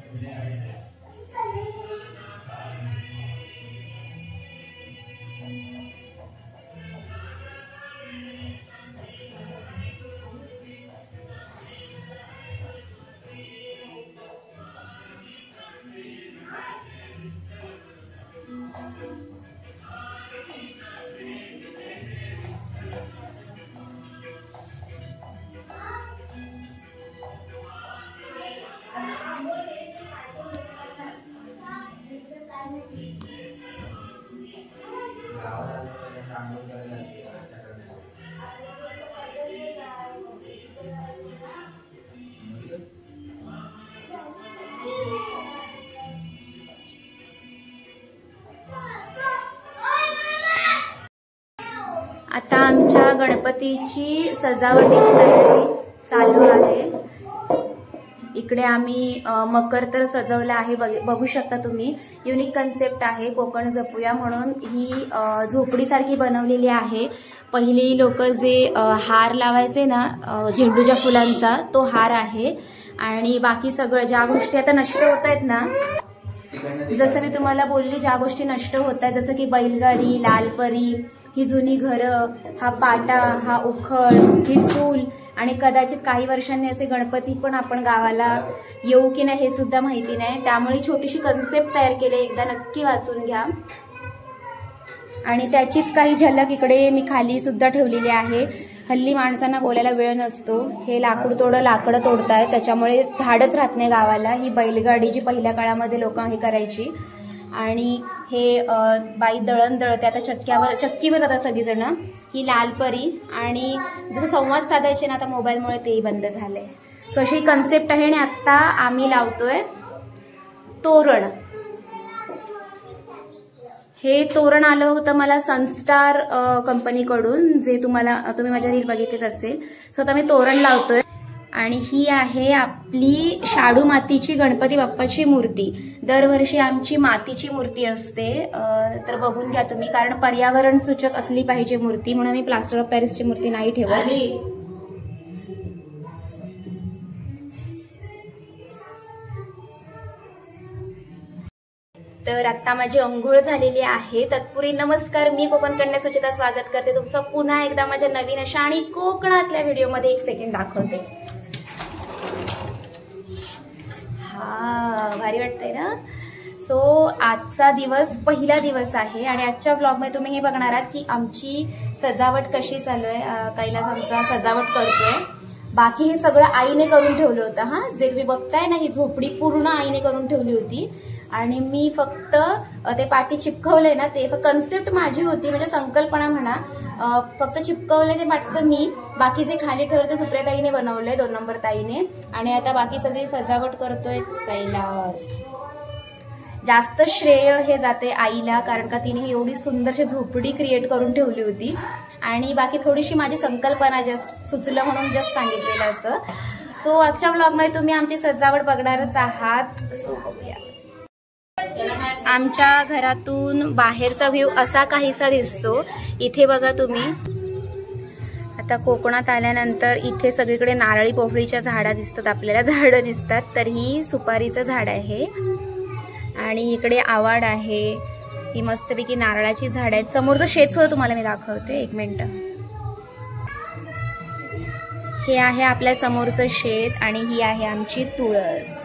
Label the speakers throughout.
Speaker 1: आता आमच्या गणपतीची सजावटीची तयारी चालू आहे। इकडे आम्ही मकर तर सजवला आहे, बघू शकता तुम्ही। युनिक कन्सेप्ट आहे कोकण जपूया म्हणून ही झोपडीसारखी बनवलेली आहे। पहिली लोक जे हार लावायचे ना झेंडूच्या फुलांचा, तो हार आहे। आणि बाकी सगळं ज्या गोष्टी आता नष्ट होत आहेत ना, जसं मी तुम्हाला बोलली ज्या गोष्टी नष्ट होत आहेत, जसं की बैलगाडी, लालपरी, ही जुनी घरं, हा पाटा, हा उखळ, ही चूल, आणि कदाचित काही वर्षांनी असे गणपती पण आपण गावाला येऊ की नाही हे सुद्धा माहिती नाही। त्यामुळे छोटीशी कन्सेप्ट तयार केली, एकदा नक्की वाचून घ्या। आणि त्याचीच काही झलक इकडे मी खाली सुद्धा ठेवलेली आहे। हल्ली माणसांना बोलायला वेळ नसतो, हे लाकडं तोडतायत, त्याच्यामुळे झाडच राहत नाही गावाला। ही बैलगाडी जी पहिल्या काळामध्ये लोक हे करायची, आणि हे बाई दळण दळते, आता चक्कीवर जातात सगळीजण। ही लालपरी, आणि जसं संवाद साधायचे ना आता मोबाईलमुळे तेही बंद झाले। सो अशी कन्सेप्ट आहे। आणि आता आम्ही लावतोय तोरण। हे तोरण आलं होतं मला सनस्टार कंपनीकडून, जे तुम्ही माझ्या रील बघितलेच असेल। सो आता मी तोरण लावतोय। आणि ही आहे आपली शाडू मातीची गणपती बाप्पाची मूर्ती। दरवर्षी आमची मातीची मूर्ती असते, तर बघून घ्या तुम्ही, कारण पर्यावरण सूचक असली पाहिजे मूर्ती, म्हणून मी प्लास्टर ऑफ पॅरिसची मूर्ती नाही ठेवत। तर आता माझी अंघोळ झालेली आहे। तत्पूर्वी नमस्कार, मी कोकण कन्या सुचिता स्वागत करते तुमचं पुन्हा एकदा माझ्या नवीन अशा आणि कोकणातल्या व्हिडिओमध्ये। एक सेकंड दाखवते। हा भारी वाटतंय ना। सो आजचा दिवस पहिला दिवस आहे, आणि आजच्या ब्लॉगमध्ये तुम्ही हे बघणार आहात की आमची सजावट कशी चालू आहे। कैलास आमचा सजावट करतोय। बाकी हे सगळं आईने करून ठेवलं होतं। हा जे तुम्ही बघताय ना, ही झोपडी पूर्ण आईने करून ठेवली होती, आणि मी फक्त ते पाठी चिपकवलंय ना, ते कन्सेप्ट माझी होती, म्हणजे संकल्पना म्हणा, फक्त चिपकवलंय ते पाठचं मी। बाकी जे खाली ठेवलं ते सुप्रियाताईने बनवलंय, 2 नंबर ताईने। आणि आता बाकी सगळी सजावट करतोय कैलास। जास्त श्रेय हे जाते आईला, कारण का तिने एवढी सुंदरशी झोपडी क्रिएट करून ठेवली होती, आणि बाकी थोडीशी माझी संकल्पना जस्ट सुचलं म्हणून जस्ट सांगितलेलं असं। सो आजच्या ब्लॉगमध्ये तुम्ही आमची सजावट बघणारच आहात। सो बघूया। आमच्या घरातून बाहेरचा व्ह्यू असा काहीसा दिसतो। इथे बघा तुम्ही, आता कोकणात आल्यानंतर इथे सगळीकडे नारळी पोफळीच्या झाडा दिसतात आपल्याला, झाडं दिसतात। तर ही सुपारीचं झाड आहे, आणि इकडे आवाड आहे, ही मस्तपैकी नारळाची झाड आहेत। समोरचं शेत सुद्धा तुम्हाला मी दाखवते, 1 मिनिट। हे आहे आपल्या समोरचं शेत, आणि ही आहे आमची तुळस।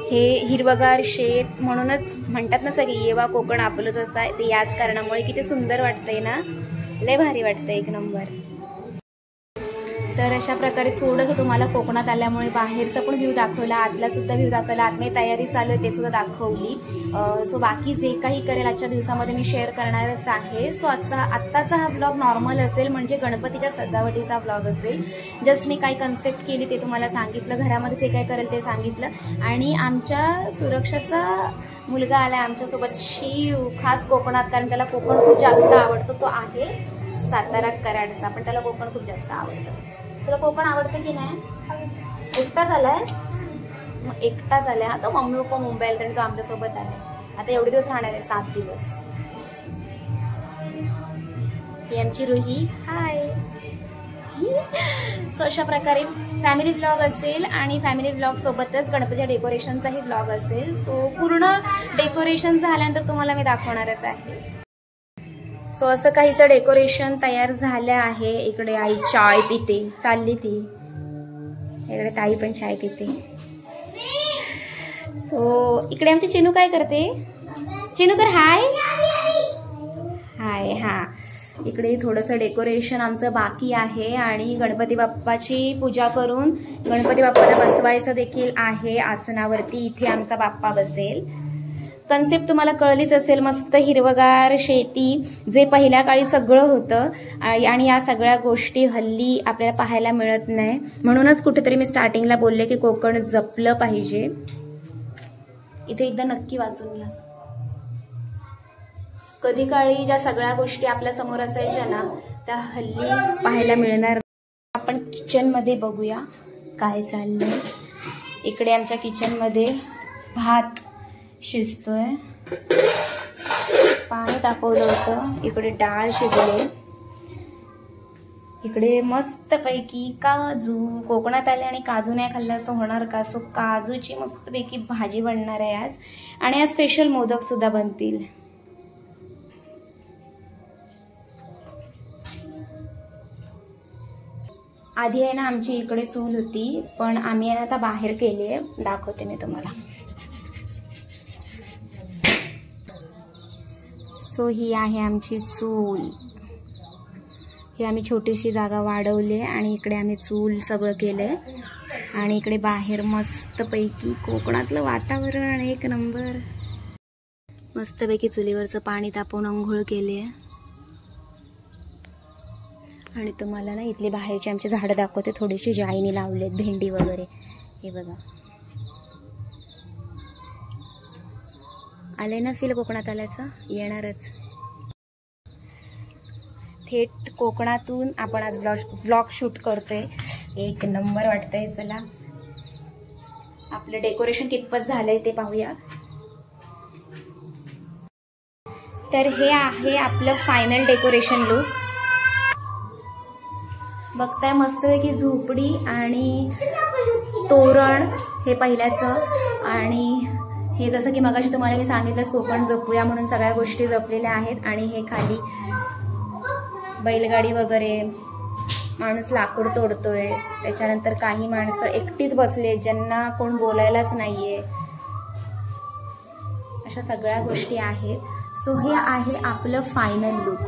Speaker 1: हे हिरवगार शेत म्हणूनच म्हणतात ना सगळी, येवा कोकण आपलंच असं आहे, ते याच कारणामुळे किती सुंदर वाटतंय ना, लय भारी वाटतंय, 1 नंबर। तर अशा प्रकारे थोडंसं तुम्हाला कोकणात आल्यामुळे बाहेरचा पण व्ह्यू दाखवला, आतला सुद्धा व्ह्यू दाखवला, आतमध्ये तयारी चालू आहे ते सुद्धा दाखवली। सो बाकी जे काही करेल आजच्या दिवसामध्ये मी शेअर करणारच आहे। सो आत्ताचा हा ब्लॉग नॉर्मल असेल, म्हणजे गणपतीच्या सजावटीचा ब्लॉग असेल। जस्ट मी काही कन्सेप्ट केली ते तुम्हाला सांगितलं, घरामध्ये जे काय करेल ते सांगितलं। आणि आमच्या सुरक्षाचा मुलगा आला आमच्यासोबत, शिव, खास कोकणात, कारण त्याला कोकण खूप जास्त आवडतो। तो आहे सातारा कराडचा, पण त्याला कोकण खूप जास्त आवडतं। तुला कोकण आवडतं की नाही? एकटा झालाय? मग एकटा झालाय। आता मम्मी पप्पा मुंबईला, तरी तो आमच्यासोबत आलाय। आता एवढे दिवस राहणार आहे, 7 दिवस। ही आमची रुही, हाय। सो अशा प्रकारे फॅमिली व्लॉग असेल आणि फॅमिली व्लॉग सोबतच गणपतीच्या डेकोरेशनचाही व्लॉग असेल. सो पूर्ण डेकोरेशन झाल्यानंतर तुम्हाला मी दाखवणारच आहे. सो असं काहीचं डेकोरेशन तयार झालं आहे. इकडे आई चाय पिते, चालली ती. इकडे ताई पण चाय पिते. सो इकडे आमची चिनू काय करते? चिनू कर हाय हाय. हा, इकडे थोडंसं डेकोरेशन आमचं बाकी आहे आणि गणपती बाप्पाची पूजा करून गणपती बाप्पाला बसवायचं देखील आहे आसनावरती. इथे आमचा बाप्पा बसेल. कन्सेप्ट तुम्हाला कळलीच असेल. मस्त हिरवगार शेती, जे पहिल्या काळी सगळं होतं आणि या सगळ्या गोष्टी हल्ली आपल्याला पाहायला मिळत नाही. म्हणूनच कुठेतरी मी स्टार्टिंगला बोलले की कोकण जपलं पाहिजे. इथे एकदा नक्की वाचून घ्या. कधी काळी ज्या सगळ्या गोष्टी आपल्या समोर असायच्या ना, त्या हल्ली पाहायला मिळणार. आपण किचनमध्ये बघूया काय चाललंय. इकडे आमच्या किचनमध्ये भात शिजतोय. पाणी तापवलं होतं. इकडे डाळ शिजले. इकडे मस्तपैकी काजू, कोकणात आले आणि काजू नाही खाल्लं असं होणार का? सो काजूची मस्तपैकी भाजी बनणार आहे आज. आणि आज स्पेशल मोदक सुद्धा बनतील. आधी आहे ना आमची इकडे चूल होती, पण आम्ही आहे ना आता बाहेर केली आहे. दाखवते मी तुम्हाला. सो ही आहे आमची चूल. ही आम्ही छोटीशी जागा वाढवली आणि इकडे आम्ही चूल सगळं केलंय. आणि इकडे बाहेर मस्तपैकी कोकणातलं वातावरण एक नंबर. मस्तपैकी चुलीवरचं पाणी तापवून अंघोळ केले. आणि तुम्हाला ना इथली बाहेरची आमची झाडं दाखवते. थोडीशी जाईनी लावलेत, भेंडी वगैरे. हे बघा, आले ना फील कोकणात आल्याचं? येणारच. थेट कोकणातून आपण आज व्लॉग शूट करतोय. एक नंबर वाटतंय. चला आपलं डेकोरेशन कितपत झालंय ते पाहूया. तर हे आहे आपलं फायनल डेकोरेशन लुक. बघताय मस्तपैकी झोपडी आणि तोरण हे पहिल्याचं. आणि हे जसं की मगाशी तुम्हाला मी सांगितलंच, कोकण जपूया म्हणून सगळ्या गोष्टी जपलेल्या आहेत. आणि हे खाली बैलगाडी वगैरे, माणूस लाकूड तोडतोय. त्याच्यानंतर काही माणसं एकटीच बसले, ज्यांना कोण बोलायलाच नाहीये. अशा सगळ्या गोष्टी आहेत. सो हे आहे आपलं final look.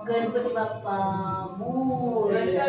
Speaker 2: Ganpati Bappa Morya.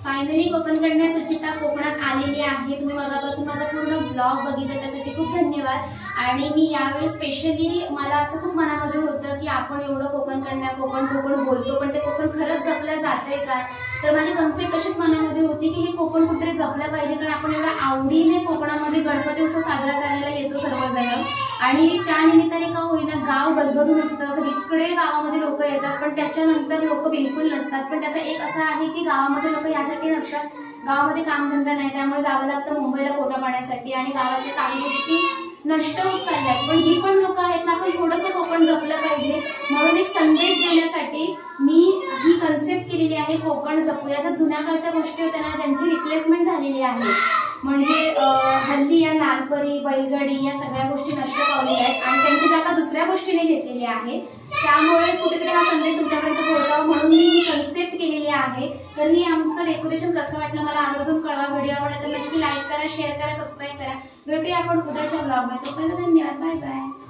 Speaker 1: Finally कोकणकडनं Suchita कोकणात आलेली आहे. तुम्ही मगापासून माझा पूर्ण ब्लॉग बघितला त्यासाठी खूप धन्यवाद. आणि मी यावेळी स्पेशली मला असं खूप मनामध्ये होतं की आपण एवढं कोकणकडनं कोकण बोलतो, पण ते कोकण खरंच जपलं जातंय का? तर माझी कन्सेप्ट अशीच मनामध्ये होती की हे कोकण कुठेतरी जपलं पाहिजे. कारण आपण एवढ्या आवडीने कोकणामध्ये गणपती उत्सव साजरा करायला येतो सर्वजण. आणि त्यानिमित्ताने का होईना गाव गजबजून उठतं. सगळीकडे गावामध्ये लोक येतात, पण त्याच्यानंतर लोक बिलकुल नसतात. पण त्याचा एक असा आहे की गावामध्ये लोक यासाठी नसतात, गावामध्ये कामधंदा नाही, त्यामुळे जावं लागतं मुंबईला पोटा पाण्यासाठी. आणि गावातल्या काही गोष्टी नष्ट होत चालल्यात. पण जी पण लोक आहेत ना, आपण थोडंसं कोकण जपलं पाहिजे. म्हणून एक संदेश देण्यासाठी मी ही कन्सेप्ट केलेली आहे, कोकण जपूया. ज्या जुन्या काळच्या गोष्टी होत्या ना, ज्यांची रिप्लेसमेंट झालेली आहे. म्हणजे हल्ली या नागपरी, बैलगाडी या सगळ्या गोष्टी नष्ट पावलेल्या आहेत आणि त्यांची जागा दुसऱ्या गोष्टीने घेतलेली आहे. त्यामुळे कुठेतरी हा संदेश तुमच्यापर्यंत पोहोचावा म्हणून मी ही कन्सेप्ट केलेली आहे. तर ही आमचं डेकोरेशन कसं वाटलं मला आवर्जून कळवा. व्हिडिओ आवडला तर नक्की लाईक करा, शेअर करा, सबस्क्राईब करा. भेटूया आपण उद्याच्या ब्लॉगमध्ये. तोपर्यंत धन्यवाद. Bye bye.